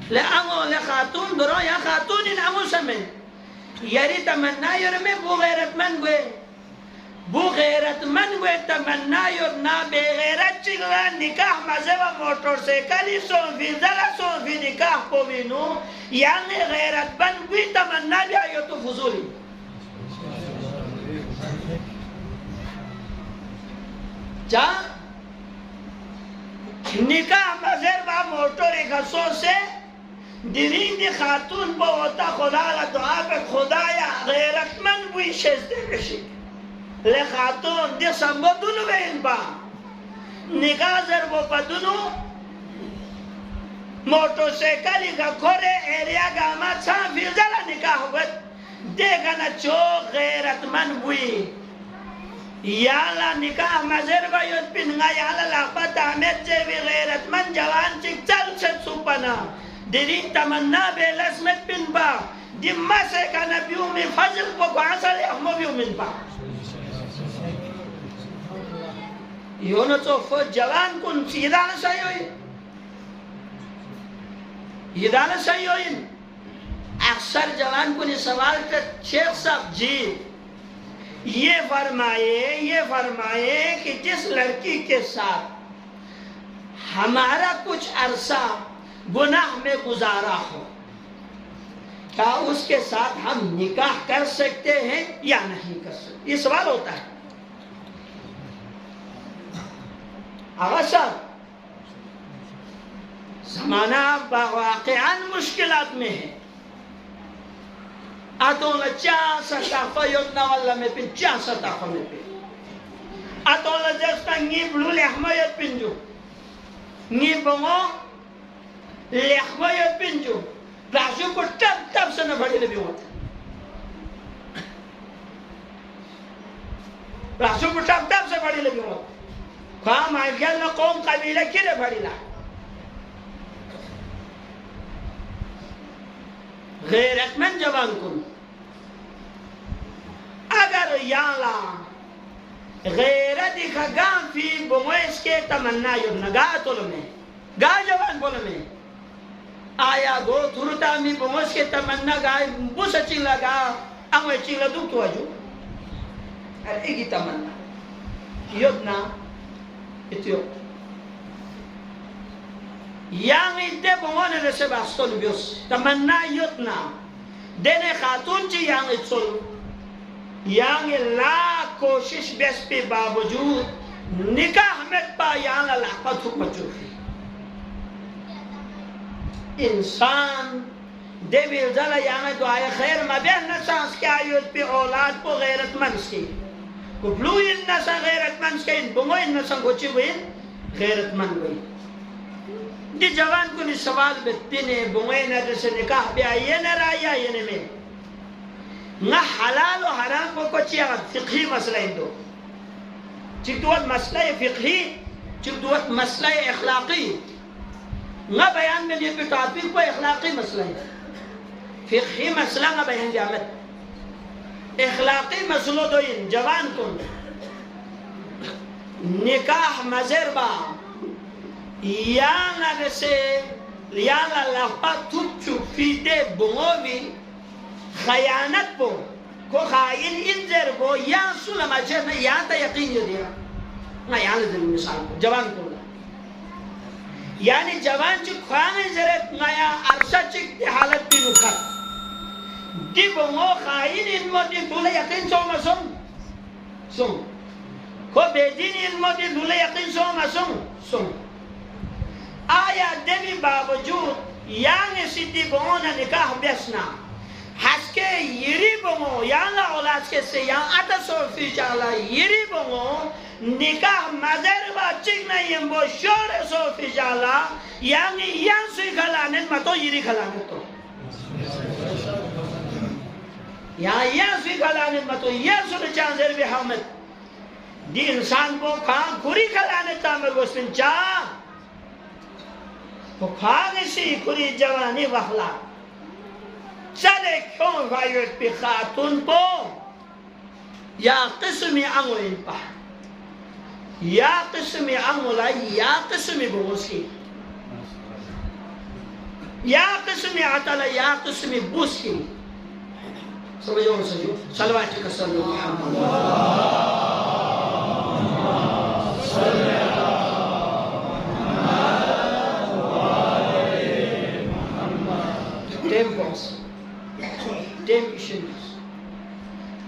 لأمو لخاتون برو یا خاتون ان امو سمن یاری تمنا یرمی بو غیرت من گوے بو غیرت من گوے تمنا یرنا بے غیرت چگلا نکاح مزیبا موٹر سیکلی سون فی زلا سون فی نکاح پوینو یعنی غیرت من گوی تمنا بیا یو تو فضولی جا نکاح مزیبا موٹر گسو سے دلین دی خاتون با ہوتا خدا دعا پہ خدایا غیرت من گوی شزدے بشی لے خاتون دی سمبو دنو بے ان با نگاہ زربو پا دنو موٹو سیکلی کا کھورے ایریا گا ما چھان فیزالا نکاح ہوت دے گنا چو غیرت من ہوئی یالا نکاح مزر با یود پنگا یالا لحبت احمد سے بھی غیرت من جوان چک چل شد سوپنا دلین تمنا بے لسمت پن با دمہ سے کنا بیو میں فضل کو بانسا لے احمو بیو من با یونو تو فوت جوان کن سیدانا صحیح ہوئی یدانا صحیح ہوئی اکثر جوان کن سوال کا شیخ صاحب جی یہ فرمائے کہ جس لڑکی کے ساتھ ہمارا کچھ عرصہ گناہ میں گزارا ہو کیا اس کے ساتھ ہم نکاح کر سکتے ہیں یا نہیں کر سکتے یہ سوال ہوتا ہے آغا صاحب زمانہ واقعاً مشکلات میں ہے اتولا چانسا تاقا یدنا والا میں پن چانسا تاقا میں پن اتولا جستا نیب لو لحما ید پن جو نیب مو لحما ید پن جو پلاسو کو تب سے نبھڑی لبی ہوتا پلاسو کو تب سے بڑی لبی ہوتا خواہ مائیگل نا قوم قبیلہ کیلے بڑی لا غیرت من جوان کن اگر یالا غیرت کا گام فی بمویس کے تمنا یبنا گا تولو میں گا جوان بولو میں آیا گو تھرتا می بمویس کے تمنا گا بوسا چیلا گا اموی چیلا دو تو اجو ایگی تمنا یبنا اتیو یعنی دے بمونے رسے باستول بیوس تمنا یتنا دینے خاتون چی یعنی چل یعنی لا کوشش بیس پی باوجود نکاح حمد پا یعنی لحبت حکم چوفی انسان دے بیلزالا یعنی دعای خیر مبین نسانس کے آیوت پی اولاد پو غیرت منس کی کبلو ان نسان غیرت منس کے ان بمو ان نسان گوچی ہوئین غیرت من ہوئی دی جوان کو نی سوال بتنے بموئی نا جسے نکاح بیا یہ نہ رایا یہ نہ میں نا حلال و حرام کو چی فقہی مسئلہ اندو چک دوت مسئلہ فقہی چک دوت مسئلہ اخلاقی نا بیان میں یہ ٹاپک کو اخلاقی مسئلہ ہے فقہی مسئلہ نا بیان جامت اخلاقی مسئلہ دوئین جوان کن نکاح مزر با یا نرسے یا لپا توپ چوپ فیدے بموی خیانت بو کو خائن انزر بو یا سلم اچھر یا تا یقین یہ دیرا نا یا نظر مثال کو جوان کو یعنی جوان چک خواہ انزرت نیا عرصہ چک دی حالت بھی نکھر دی بمو خائن انمو دی تولا یقین سو مسم سم کو بے دین علمو دی دولے یقین سو مسوں سن آیا دمی باوجود یعنی سیدی بہونا نکاح بیسنا حسکے یری بہو یعنی اولاد کے سے یعنی اتا صوفی چالا یری بہو نکاح مدر با چک نیم بو شور صوفی چالا یعنی یعنی سوی کھلانت مطو یری کھلانت تو یعنی سوی کھلانت مطو یعنی سوی چانزر بی حامد دی انسان کو کھان کھوری کھلانت تامر گوشتن چاہ تو کھانسی کھوری جوانی وخلا چلے کیوں غیرت پی خاتون پو یا قسمی عمو ان پا یا قسمی عمو لائی یا قسمی بغوز کی یا قسمی عطلہ یا قسمی بوس کی سمجھو سجو صلوات کا صلی محمد صلی ٹیمپوس ٹیم ایشنز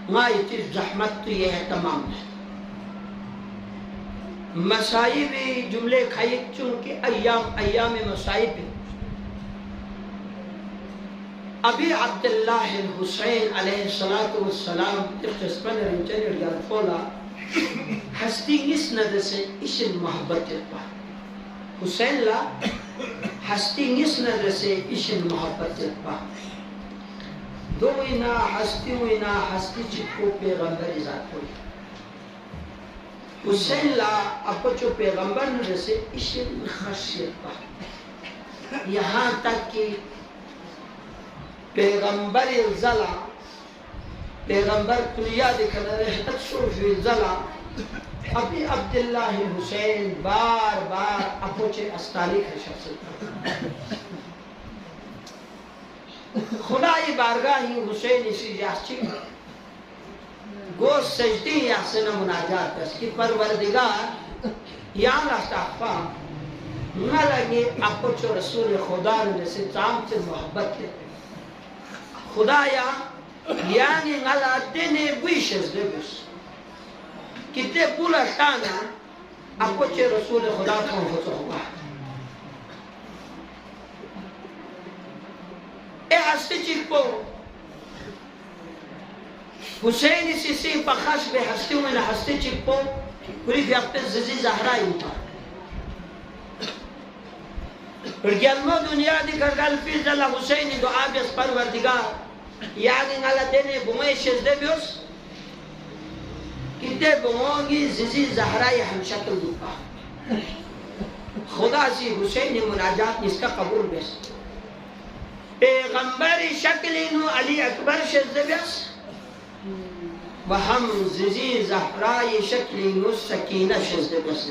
مائیتی زحمت تو یہ ہے تمام ہے مسائب جملے کھائیت چونکہ ایام مسائب ابی عبداللہ الحسین علیہ السلام تقسپن رنچنر گرفولا ہستی اس ندر سے اشن محبت پا حسین لا ہستی اس ندر سے اشن محبت پا دوینا ہستی چکو پیغمبر ذات ہوئی حسین لا اپا چو پیغمبر ندر سے اشن خشیت پا یہاں تک کہ پیغمبر زلا پیغمبر کلیا دکھنا رہتت صوفی زلا ابی عبداللہ حسین بار بار اپوچے استالی خشب خدای بارگاہی حسین اسی جاسچی گوشت سجدی یحسن مناجات اس کی پروردگار یا رفتاقفا نہ لگے اپوچو رسول خدا نے سے چام سے محبت کے خدایا یعنی غلا دنے بویشز دیبس کتے پولا شانا اپوچے رسول خدا کون ہوتا ہوا اے ہستی چیک پو حسین اسی سی پخش بے ہستی ہوئے نا ہستی چیک پو پوری وقت ززی زہرائی ہوتا رجلمو دنیا دی کرگل فیض اللہ حسین دعا بیس پروردگار یعنی غلا دینے بویشز دیبس کتے بمونگی زیزی زہرائی ہم شکل دوپا خدا سی حسین مناجات اس کا قبول بیس پیغمبر شکلینو علی اکبر شد بیس و ہم زیزی زہرائی شکلینو سکینہ شد بیس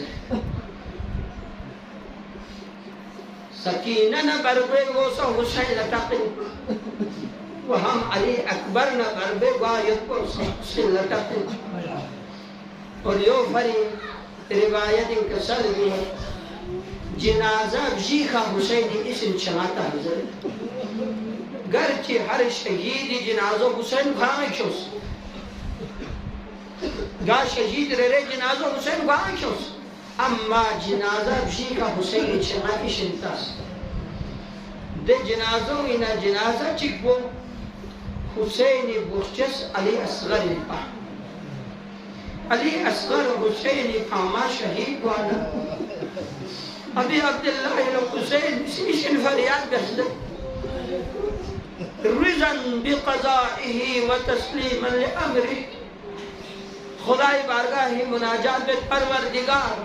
سکینہ نا بربے گوسا حسین لٹاقی و ہم علی اکبر نا بربے گوایت کو حسین لٹاقی اور یو فری روایت انکسر بھی ہے جنازہ بجیخہ حسین اسم چناتا حضر گرچہ ہر شہید جنازہ حسین بھائی کیوس گا شہید رہے جنازہ حسین بھائی کیوس اما جنازہ بجیخہ حسین چناتی شنتاس دے جنازوں اینا جنازہ چکو حسین بخچس علی اصغر انپا علی اصغر حسین پاما شہید والا ابی عبداللہ حسین سیشن فریاد بحث رضن بقضائه و تسلیما لأمره خدای بارگاہی مناجات بے پروردگار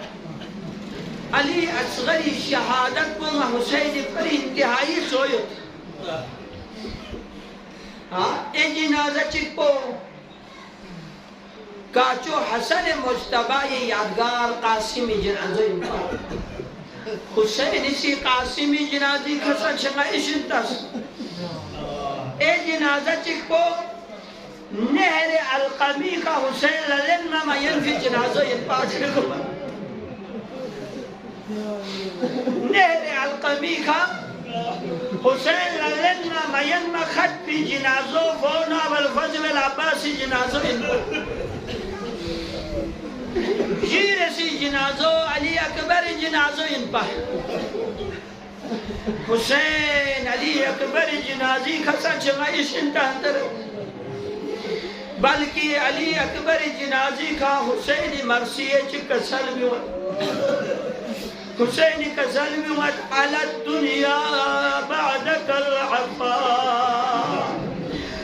علی اصغری شہادت کو حسین پر انتہائی سویت اے جنازہ چکو کاچو حسن مجتبائی یادگار قاسمی جنازہ انپا حسین اسی قاسمی جنازی کسا چنگا اشنتاس اے جنازہ چکو نہر القمی کا حسین للن ما ینفی جنازہ انپا چکو نہر القمی کا حسین للن ما ینما خط پی جنازہ فونا والفضل العباسی جنازہ انپا یہ رسی جنازو علی اکبر جنازو ان پر حسین علی اکبر جنازی خسا چمائش انتہتر بلکہ علی اکبر جنازی کا حسین مرسیے چکا سلمی حسین کا سلمی علی الدنیا بعدک العفا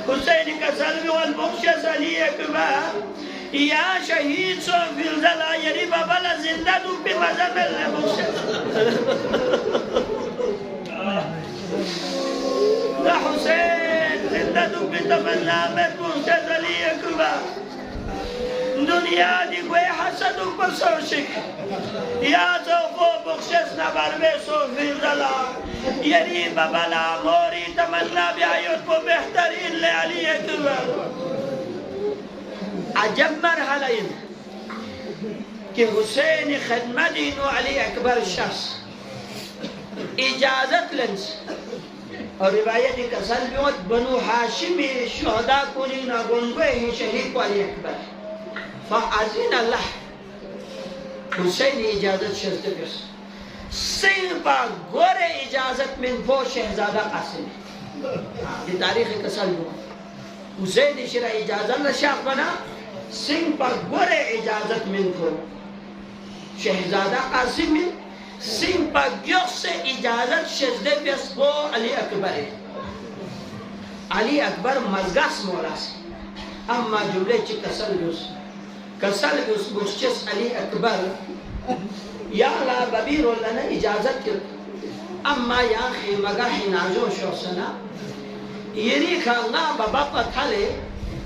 حسین کا سلمی والمخشص علی اکبر یا شہید سو فلزلہ یعنی بابالا زندہ دو پی مذہب اللہ مخشص یا حسین زندہ دو پی تمنا میں مخشص علی اکبر دنیا دی کوئی حسد و بسوشک یا تو وہ بخشش نبر بے سو فلزلہ یعنی بابالا موری تمنا بیایت کو بہترین لے علی اکبر عجب مرحلہ ان کہ حسین خدمت انو علی اکبر شخص اجازت لنس اور روایت کا سلبیوت بنو حاشمی شہدہ کنینا گنگوے ہی شہید کو علی اکبر فعزین اللہ حسین اجازت شرط بس سنگ با گور اجازت من وہ شہزادہ قاسم یہ تاریخ کا سلبیوت حسین شرع اجازت لشاق بنا سنگ پر گور اجازت من کو شہزادہ قاسم میں سنگ پر گیخ سے اجازت شزدے پیس کو علی اکبر ہے علی اکبر مزگاس مولا سے اما جملے چی کسل بیوس بخشس علی اکبر یا لا ببیر لنا اجازت کرد اما یا خیمگا حنازو شخصنا یری کھانا بابا پتھلے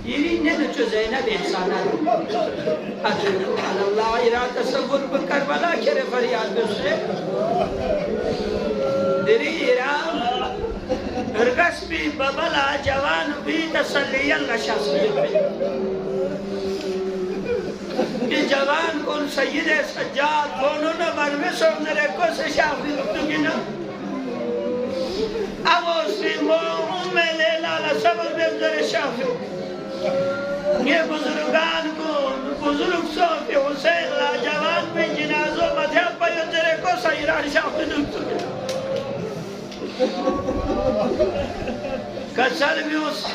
یری نینو چو زینب احسانا ادرکو علی اللہ ایران تصور بکربلا کرے فریاد بسے دری ایران ارگس بھی ببلا جوان بھی تسلیل نشاس بھی کہ جوان کن سید سجاد کونو نا مرمی سوندرے کو سے شافی رکھتو گینا ابو سیمو میں لیلہ لسبب بزر شافی یہ بزرگان کو بزرگ صوفی حسین لا جوان میں جنازوں مدھیب پیدرے کو سیران شافی دکتو گیا کسر بیوس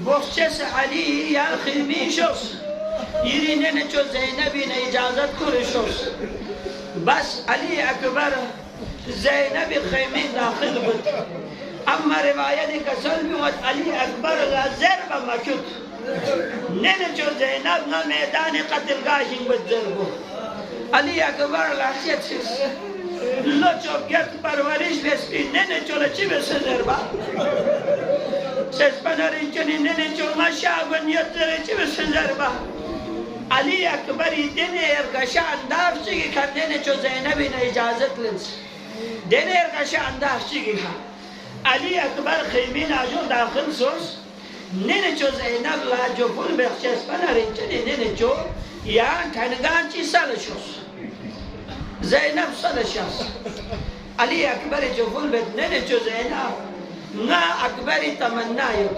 بخشش علی یا خیمی شخص یری نے چو زینبی نے اجازت کو رشوس بس علی اکبر زینبی خیمی داخل بود اما روایت کسر بیوت علی اکبر غزر بمکت نینو چو زینب نا میدان قتل گاشن بود زرگو علی اکبر لحظیت سیس لو چو گرد پرورش بسپی نینو چو لچی بسن زربا سیس پنرین چنی نینو چو مشاگن یتر چی بسن زربا علی اکبری دن ارگشا انداف چگی کھا نینو چو زینبی نا اجازت لنس دن ارگشا انداف چگی کھا علی اکبر خیمین آجو داخل سوس نینو چو زینب لا جو پول بخشش پنرین چنی نینو چو یا تنگان چی سالشوس زینب سالشوس علی اکبر جو پول بخشش نینو چو زینب نا اکبری تمنایت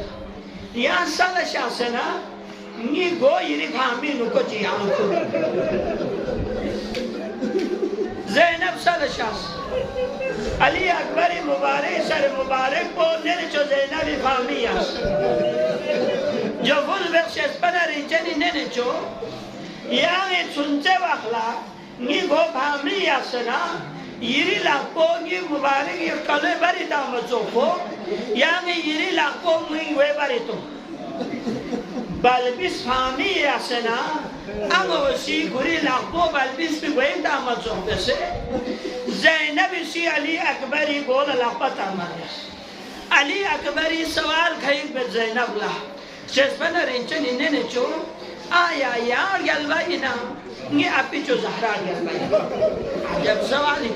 یا سالشوس نا نی گو یری فهمینو کو چیانو کو زینب سالشوس علی اکبری مبارک سر مبارک کو نینو چو زینبی فهمیاس جو فل بخشش پنری چنی نینو چو یعنی چونچه وخلا نی گو فهمیاس نا یری لکو نی مبارک یہ کلے بری دامتو کو یعنی یری لکو موی بری تو بلبیس فهمیاس نا اما وسی گوری لکو بلبیس بی گوی دامتو بسه زینب سی علی اکبری گول لقبت آمدیس علی اکبری سوال کھائید بید زینب لح شیز پنر انچنی نینی چو آیا یار گلوائی نا نی اپی چو زہرار گلوائی عجب سوالی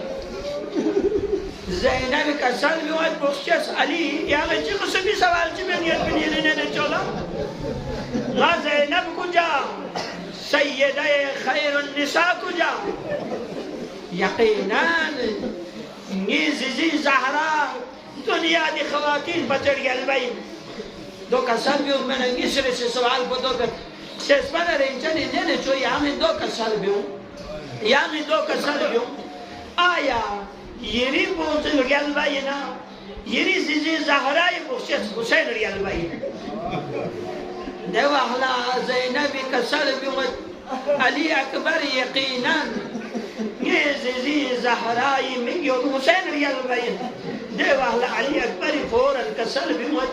زینب کا سلوی وید بخشش علی یاغی چی قصبی سوال چی بینیت بینیلی نینی چولا نا زینب کجا سیدہ خیر النساء کجا یقیناً نیزی زہرا دنیا دی خواتین بچڑ گلوائی دو کا سلوی میں نے نیسرے سے سوال کو دو کر شسمن رینچنی نینے چو یامی دو کسل بیوں یامی دو کسل بیوں آیا یری بوزن ریال باینا یری زیزی زہرائی بخشت حسین ریال باینا دیو احلا زینبی کسل بیوں علی اکبر یقینا یہ زیزی زہرائی میگیو حسین ریال باینا دیو احلا علی اکبر فورا کسل بیوں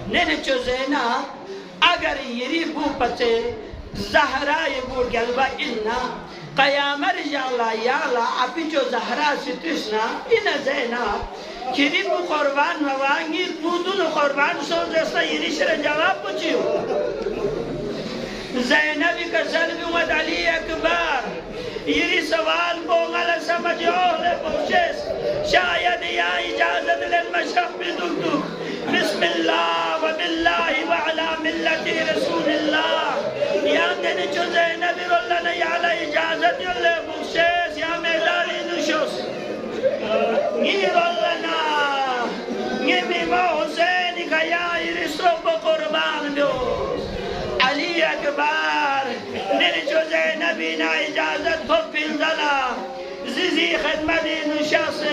نینے چو زینب اگر یری بو پتے زہرائی بور گلبا اننا قیام رجالا یالا اپی جو زہرا ستسنا اینا زینا کری بو قربان موانگی بودون قربان سوزستا یری شر جواب پچیو زینبی کا سلبی ود علی اکبر یری سوال بوغل سمجھو لے پوچھس شاید یا اجازت للمشرف بدکتو بسم اللہ وباللہ وعلا ملت رسول اللہ یا دن چو زینب رولن یعلا اجازت یلے بخشیس یا میدانی نشوس نی رولنا نی میمہ حسین کا یا رسو بقربان بیوس علی اکبر دن چو زینبینا اجازت پھپل دلا زیزی خدمتی نشوس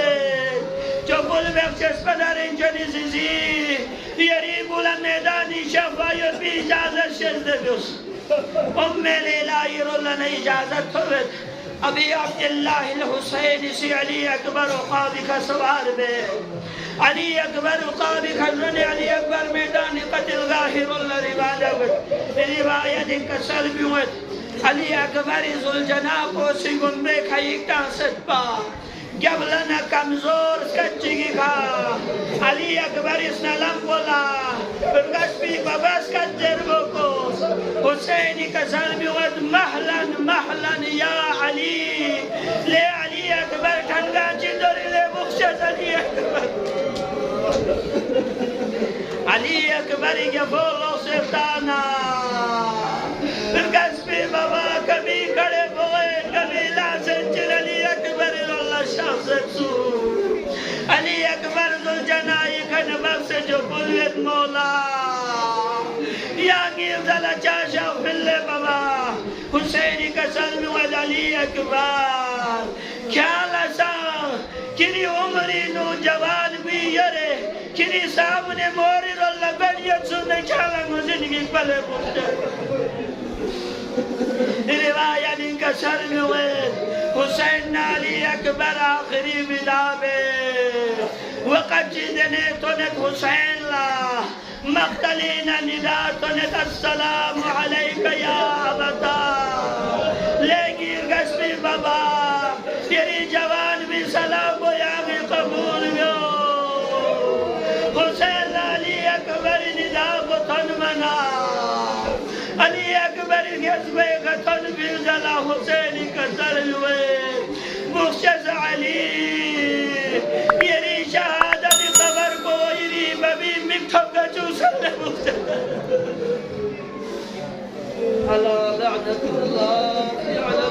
جو بول بخشش بدر انجانی زیزی یری بولا میدانی شفایت بی اجازت شزد بیوس لیلائی رولن اجازت ہوت ابی عبداللہ الحسین سی علی اکبر قاضی کا سوار بے علی اکبر قاضی خزرن علی اکبر میدانی قتل ظاہر اللہ روایت کا سلبیوت علی اکبر ذوالجناح کو سنگن بے کھائیکتا سجپا جبلنا کمزور کچگی کھا علی اکبر اس نلم بولا برگش بھی ببس کچر بکو حسینی کا سلبی ود محلن محلن یا علی لے علی اکبر ٹھنگا چندوری لے بخشت علی اکبر علی اکبر کے بولو سفتانا برگش بھی بابا کبھی کھڑے بوئے کبھی لازن چل علی اکبر شخص سو علی اکبر ذوالجنائی کھن بخش جو بلوت مولا یا گیر دل چاشا فل بابا حسینی کا سلم ود علی اکبر کھیالا سا کری عمری نو جوان بھی یرے کری سامنے موری رول بڑیت سنے کھالا مزنگی پلے پوچھتے روایت ان کا سلم ود حسین علی اکبر آخری بدابے وقت جدنے تنک حسین لا مقتلین ندا تنک السلام علیکہ یا عبتا لے گیر گسپی بابا تیری جوان بھی سلام و یاغی قبول بیو حسین علی اکبر ندا کو تن منا علی اکبر گسبے کا تن بیزلا حسینی کا سلوے بخشش علی یری شہادت خبر کو یری ببی مکتب کا چوسل بخشش اللہ لعنت اللہ